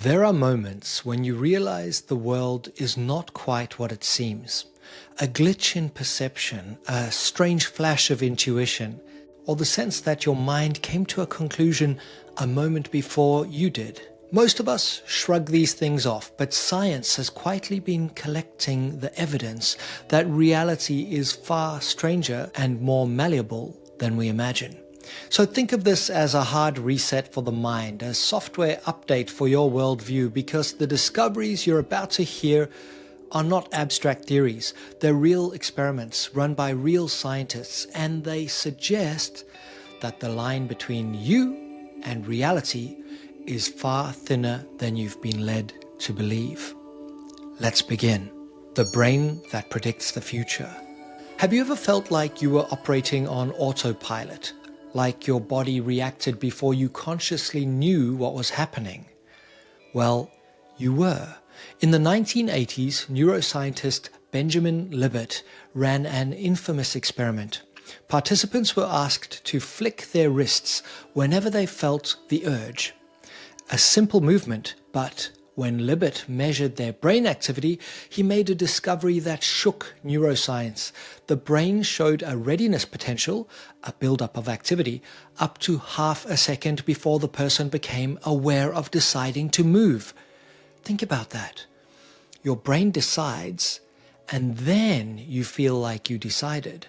There are moments when you realize the world is not quite what it seems. A glitch in perception, a strange flash of intuition, or the sense that your mind came to a conclusion a moment before you did. Most of us shrug these things off, but science has quietly been collecting the evidence that reality is far stranger and more malleable than we imagine. So think of this as a hard reset for the mind, a software update for your worldview, because the discoveries you're about to hear are not abstract theories. They're real experiments run by real scientists, and they suggest that the line between you and reality is far thinner than you've been led to believe. Let's begin. The brain that predicts the future. Have you ever felt like you were operating on autopilot? Like your body reacted before you consciously knew what was happening? Well, you were. In the 1980s, neuroscientist Benjamin Libet ran an infamous experiment. Participants were asked to flick their wrists whenever they felt the urge. A simple movement, but when Libet measured their brain activity, he made a discovery that shook neuroscience. The brain showed a readiness potential, a buildup of activity, up to half a second before the person became aware of deciding to move. Think about that. Your brain decides, and then you feel like you decided.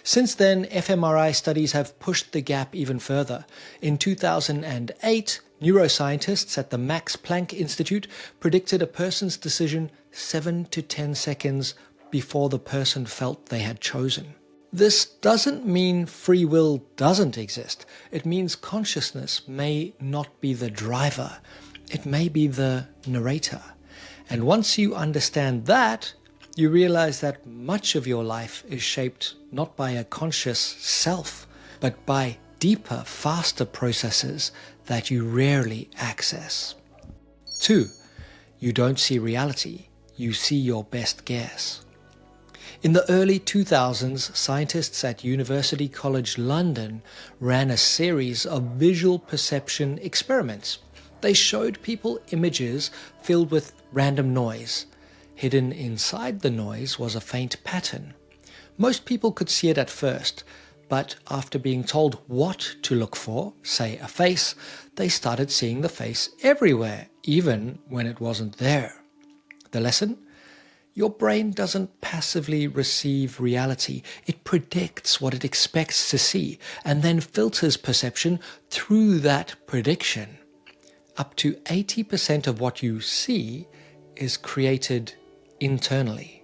Since then, fMRI studies have pushed the gap even further. In 2008, neuroscientists at the Max Planck Institute predicted a person's decision 7 to 10 seconds before the person felt they had chosen. This doesn't mean free will doesn't exist. It means consciousness may not be the driver. It may be the narrator. And once you understand that, you realize that much of your life is shaped not by a conscious self, but by deeper, faster processes that you rarely access. 2. You don't see reality, you see your best guess. In the early 2000s, scientists at University College London ran a series of visual perception experiments. They showed people images filled with random noise. Hidden inside the noise was a faint pattern. Most people could see it at first, but after being told what to look for, say a face, they started seeing the face everywhere, even when it wasn't there. The lesson? Your brain doesn't passively receive reality. It predicts what it expects to see and then filters perception through that prediction. Up to 80% of what you see is created internally.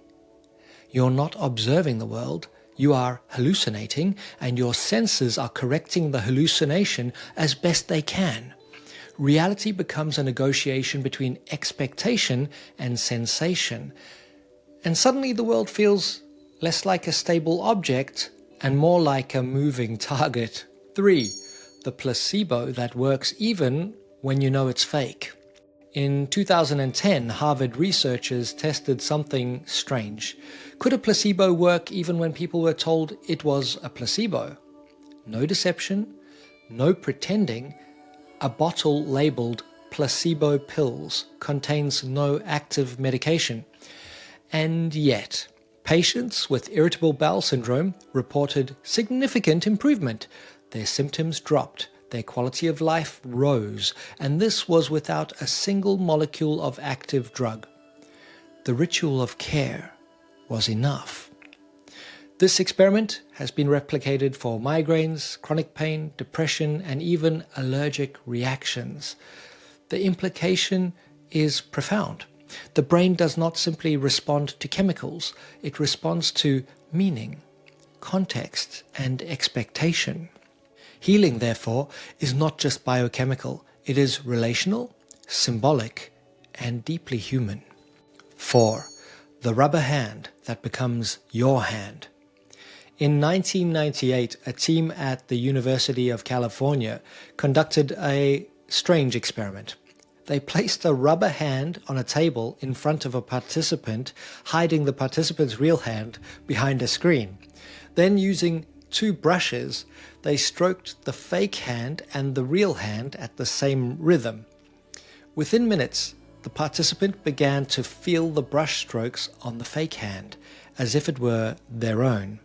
You're not observing the world, you are hallucinating, and your senses are correcting the hallucination as best they can. Reality becomes a negotiation between expectation and sensation, and suddenly the world feels less like a stable object and more like a moving target. 3. The placebo that works even when you know it's fake. In 2010, Harvard researchers tested something strange. Could a placebo work even when people were told it was a placebo? No deception, no pretending. A bottle labeled placebo pills contains no active medication. And yet, patients with irritable bowel syndrome reported significant improvement. Their symptoms dropped. Their quality of life rose, and this was without a single molecule of active drug. The ritual of care was enough. This experiment has been replicated for migraines, chronic pain, depression, and even allergic reactions. The implication is profound. The brain does not simply respond to chemicals, it responds to meaning, context, and expectation. Healing, therefore, is not just biochemical, it is relational, symbolic, and deeply human. 4. The rubber hand that becomes your hand. In 1998, a team at the University of California conducted a strange experiment. They placed a rubber hand on a table in front of a participant, hiding the participant's real hand behind a screen. Then, using 2 brushes, they stroked the fake hand and the real hand at the same rhythm. Within minutes, the participant began to feel the brush strokes on the fake hand, as if it were their own.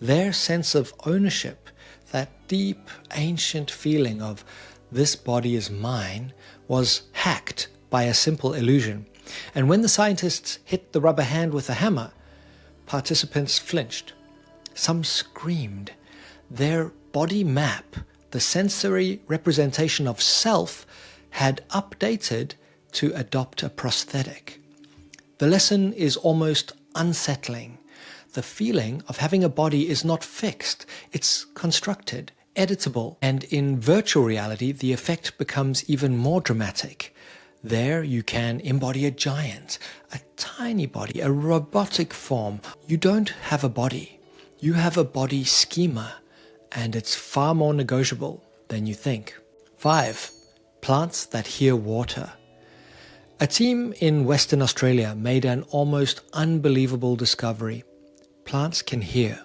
Their sense of ownership, that deep, ancient feeling of "this body is mine," was hacked by a simple illusion. And when the scientists hit the rubber hand with a hammer, participants flinched. Some screamed. Their body map, the sensory representation of self, had updated to adopt a prosthetic. The lesson is almost unsettling. The feeling of having a body is not fixed, it's constructed, editable, and in virtual reality the effect becomes even more dramatic. There you can embody a giant, a tiny body, a robotic form. You don't have a body. You have a body schema, and it's far more negotiable than you think. 5. Plants that hear water. A team in Western Australia made an almost unbelievable discovery. Plants can hear.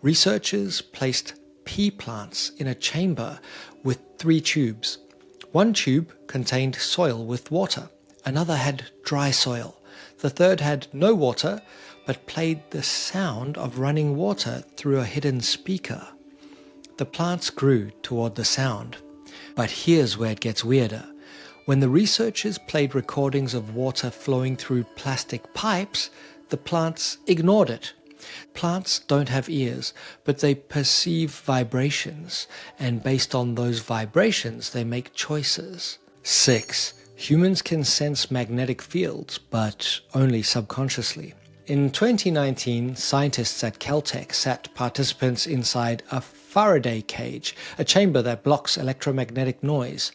Researchers placed pea plants in a chamber with 3 tubes. One tube contained soil with water, another had dry soil, the third had no water but played the sound of running water through a hidden speaker. The plants grew toward the sound. But here's where it gets weirder. When the researchers played recordings of water flowing through plastic pipes, the plants ignored it. Plants don't have ears, but they perceive vibrations, and based on those vibrations, they make choices. 6. Humans can sense magnetic fields, but only subconsciously. In 2019, scientists at Caltech sat participants inside a Faraday cage, a chamber that blocks electromagnetic noise.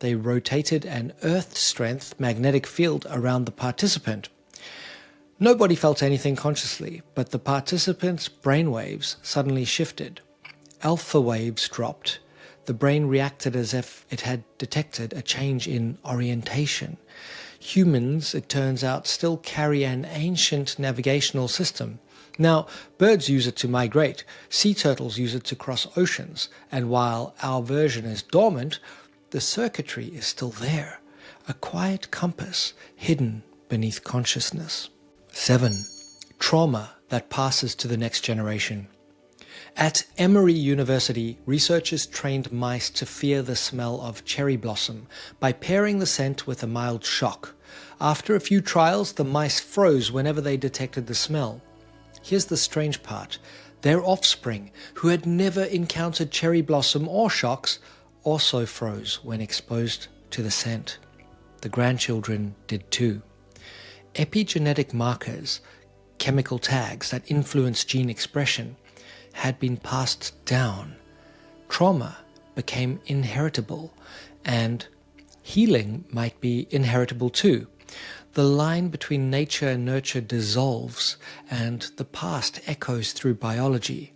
They rotated an Earth-strength magnetic field around the participant. Nobody felt anything consciously, but the participants' brainwaves suddenly shifted. Alpha waves dropped. The brain reacted as if it had detected a change in orientation. Humans, it turns out, still carry an ancient navigational system. Now, birds use it to migrate, sea turtles use it to cross oceans, and while our version is dormant, the circuitry is still there, a quiet compass hidden beneath consciousness. 7. Trauma that passes to the next generation. At Emory University, researchers trained mice to fear the smell of cherry blossom by pairing the scent with a mild shock. After a few trials, the mice froze whenever they detected the smell. Here's the strange part. Their offspring, who had never encountered cherry blossom or shocks, also froze when exposed to the scent. The grandchildren did too. Epigenetic markers, chemical tags that influence gene expression, had been passed down. Trauma became inheritable, and healing might be inheritable too. The line between nature and nurture dissolves, and the past echoes through biology.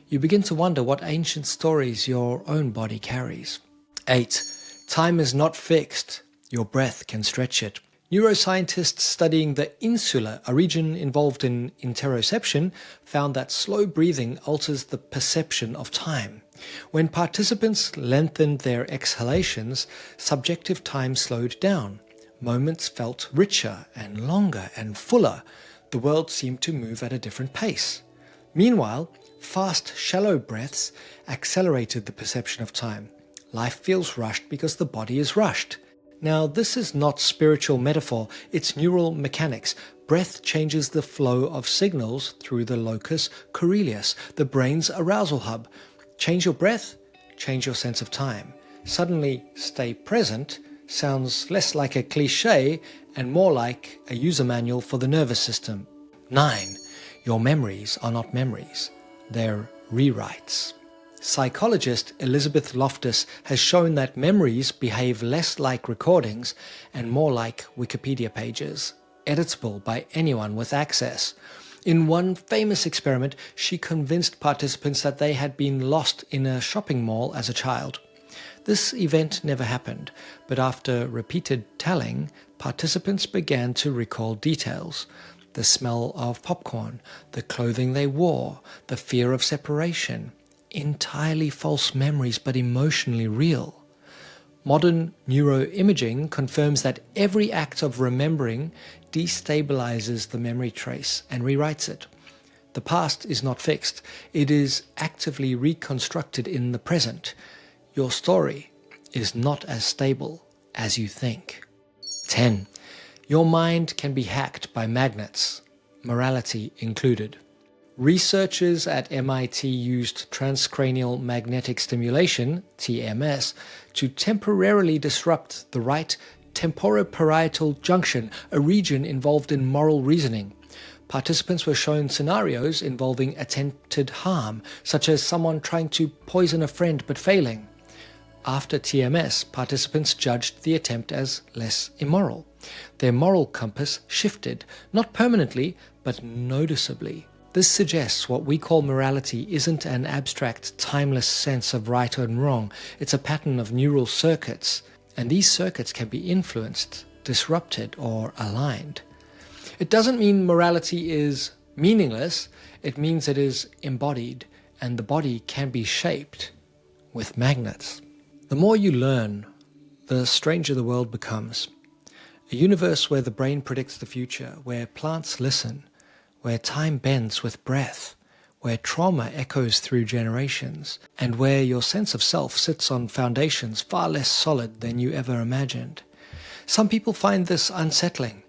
You begin to wonder what ancient stories your own body carries. 8. Time is not fixed. Your breath can stretch it. Neuroscientists studying the insula, a region involved in interoception, found that slow breathing alters the perception of time. When participants lengthened their exhalations, subjective time slowed down. Moments felt richer and longer and fuller. The world seemed to move at a different pace. Meanwhile, fast, shallow breaths accelerated the perception of time. Life feels rushed because the body is rushed. Now, this is not spiritual metaphor, it's neural mechanics. Breath changes the flow of signals through the locus coeruleus, the brain's arousal hub. Change your breath, change your sense of time. Suddenly, stay present sounds less like a cliche and more like a user manual for the nervous system. 9. Your memories are not memories, they're rewrites. Psychologist Elizabeth Loftus has shown that memories behave less like recordings and more like Wikipedia pages, editable by anyone with access. In one famous experiment, she convinced participants that they had been lost in a shopping mall as a child. This event never happened, but after repeated telling, participants began to recall details. The smell of popcorn, the clothing they wore, the fear of separation. Entirely false memories, but emotionally real. Modern neuroimaging confirms that every act of remembering destabilizes the memory trace and rewrites it. The past is not fixed. It is actively reconstructed in the present. Your story is not as stable as you think. 10. Your mind can be hacked by magnets, morality included. Researchers at MIT used transcranial magnetic stimulation, TMS, to temporarily disrupt the right temporoparietal junction, a region involved in moral reasoning. Participants were shown scenarios involving attempted harm, such as someone trying to poison a friend but failing. After TMS, participants judged the attempt as less immoral. Their moral compass shifted, not permanently, but noticeably. This suggests what we call morality isn't an abstract, timeless sense of right and wrong. It's a pattern of neural circuits, and these circuits can be influenced, disrupted, or aligned. It doesn't mean morality is meaningless. It means it is embodied, and the body can be shaped with magnets. The more you learn, the stranger the world becomes. A universe where the brain predicts the future, where plants listen, where time bends with breath, where trauma echoes through generations, and where your sense of self sits on foundations far less solid than you ever imagined. Some people find this unsettling.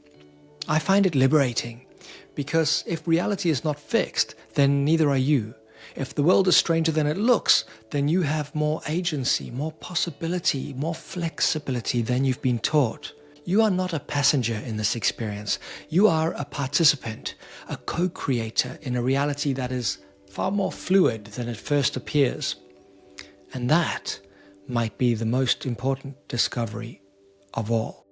I find it liberating, because if reality is not fixed, then neither are you. If the world is stranger than it looks, then you have more agency, more possibility, more flexibility than you've been taught. You are not a passenger in this experience. You are a participant, a co-creator in a reality that is far more fluid than it first appears. And that might be the most important discovery of all.